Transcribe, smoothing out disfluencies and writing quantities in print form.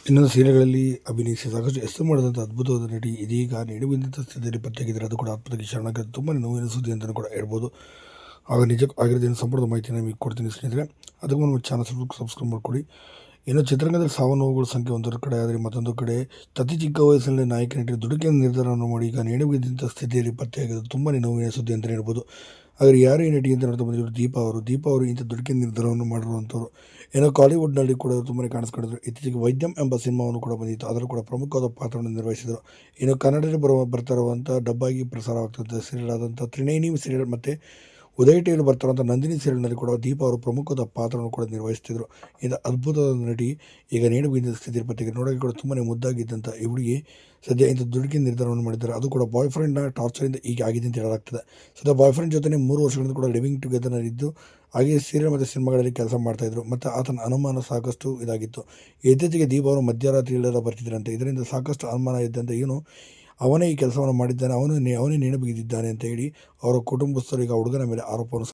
ಇನ್ನೊಂದು ಸೀರೆಗಳಲ್ಲಿ ಅಭಿನಯಿಸಿ ಸಾಕಷ್ಟು ಹೆಸರು ಮಾಡಿದಂಥ ಅದ್ಭುತವಾದ ನಟಿ ಇದೀಗ ನಿಡುವಿಂದಂಥ ಸ್ಥಿತಿಯಲ್ಲಿ ಪತ್ತೆಯಾಗಿದ್ದಾರೆ. ಅದು ಕೂಡ ಆತ್ಮಹತ್ಯೆಗೆ ಶರಣಾಗಿದ್ದು ತುಂಬಾ ನೋವಿನ ಸುದ್ದಿ ಅಂತಲೂ ಕೂಡ ಹೇಳ್ಬೋದು. ಆಗ ನಿಜಕ್ಕೂ ಆಗಿರೋದೇನು ಸಂಪೂರ್ಣ ಮಾಹಿತಿಯನ್ನು ನಿಮಗೆ ಕೊಡ್ತೀನಿ ಸ್ನೇಹಿತರೆ. ಅದಕ್ಕೂ ನಮ್ಮ ಚಾನಲ್ ಸಬ್ಸ್ಕ್ರೈಬ್ ಮಾಡಿಕೊಡಿ. ಇನ್ನು ಚಿತ್ರರಂಗದಲ್ಲಿ ಸಾವು ನೋವುಗಳ ಸಂಖ್ಯೆ ಒಂದರ ಕಡೆ ಆದರೆ ಮತ್ತೊಂದು ಕಡೆ ಅತಿ ಚಿಕ್ಕ ವಯಸ್ಸಿನಲ್ಲಿ ನಾಯಕ ನಟಿ ದುಡುಕಿನ ನಿರ್ಧಾರವನ್ನು ಮಾಡಿ ಈಗ ನೇಣುಬಿದ್ದಂಥ ಸ್ಥಿತಿಯಲ್ಲಿ ಪತ್ತೆಯಾಗಿದ್ದು ತುಂಬಾ ನೋವಿನ ಸುದ್ದಿ ಅಂತಲೇ ಹೇಳ್ಬೋದು. ಆದರೆ ಯಾರು ಈ ನಟಿ ಅಂತ ನೋಡ್ತಾ ಬಂದಿದ್ರು ದೀಪಾ ಅವರು ಇಂಥ ದುಡುಕಿನ ನಿರ್ಧಾರವನ್ನು ಮಾಡಿರುವಂಥವ್ರು. ಏನೋ ಕಾಲಿವುಡ್ನಲ್ಲಿ ಕೂಡ ತುಂಬಾ ಕಾಣಿಸ್ಕೊಂಡಿದ್ರು. ಇತ್ತೀಚೆಗೆ ವೈದ್ಯಂ ಎಂಬ ಸಿನಿಮಾವನ್ನು ಕೂಡ ಬಂದಿತ್ತು. ಅದರಲ್ಲೂ ಕೂಡ ಪ್ರಮುಖವಾದ ಪಾತ್ರವನ್ನು ನಿರ್ವಹಿಸಿದರು. ಇನ್ನು ಕನ್ನಡದಲ್ಲಿ ಬರ್ತಾ ಇರುವಂಥ ಡಬ್ಬಾಗಿ ಪ್ರಸಾರವಾಗ್ತಿದ್ದ ಸೀರಿಯಲ್ ಆದಂಥ ತ್ರಿನಯನಿ ಸೀರಿಯಲ್ ಮತ್ತು ಉದಯ ಟಿವಿಯಲ್ಲಿ ಬರ್ತಾರಂಥ ನಂದಿನಿ ಸೀರಿಯಲ್ನಲ್ಲಿ ಕೂಡ ದೀಪಾ ಅವರು ಪ್ರಮುಖವಾದ ಪಾತ್ರವನ್ನು ಕೂಡ ನಿರ್ವಹಿಸ್ತಿದ್ರು. ಇಂಥ ಅದ್ಭುತವಾದ ನಟಿ ಈಗ ನೇಣು ಬಿದ್ದ ಸ್ಥಿತಿ ಪತ್ತೆಗೆ ನೋಡೋಕೆ ಕೂಡ ತುಂಬಾ ಮುದ್ದಾಗಿದ್ದಂಥ ಈ ಹುಡುಗಿ ಸದ್ಯ ಇಂಥ ದುಡುಕಿನ ನಿರ್ಧಾರವನ್ನು ಮಾಡಿದ್ದಾರೆ. ಅದು ಕೂಡ ಬಾಯ್ ಫ್ರೆಂಡ್ನ ಟಾರ್ಚರಿಂದ ಈಗ ಆಗಿದೆ ಅಂತ ಹೇಳಲಾಗ್ತದೆ. ಸದ್ಯ ಬಾಯ್ ಫ್ರೆಂಡ್ ಜೊತೆ 3 ವರ್ಷಗಳಿಂದ ಕೂಡ ಲಿವಿಂಗ್ ಟುಗೆದರ್ ಇದ್ದು ಹಾಗೆ ಸೀರಿಯಲ್ ಮತ್ತು ಸಿನಿಮಾಗಳಲ್ಲಿ ಕೆಲಸ ಮಾಡ್ತಾಯಿದ್ರು. ಮತ್ತು ಆತನ ಅನುಮಾನ ಸಾಕಷ್ಟು ಇದಾಗಿತ್ತು. ಇತ್ತೀಚೆಗೆ ದೀಪಾ ಅವರು ಮಧ್ಯರಾತ್ರಿಯಲ್ಲೆಲ್ಲ ಬರ್ತಿದ್ರಂತೆ. ಇದರಿಂದ ಸಾಕಷ್ಟು ಅನುಮಾನ ಇದ್ದಂತೆ ಇವನು ಅವನೇ ಈ ಕೆಲಸವನ್ನು ಮಾಡಿದ್ದಾನೆ, ಅವನೇ ನೇಣು ಬಿಗಿದಿದ್ದಾನೆ ಅಂತ ಹೇಳಿ ಅವರ ಕುಟುಂಬಸ್ಥರು ಈಗ ಹುಡುಗನ ಮೇಲೆ ಆರೋಪವನ್ನು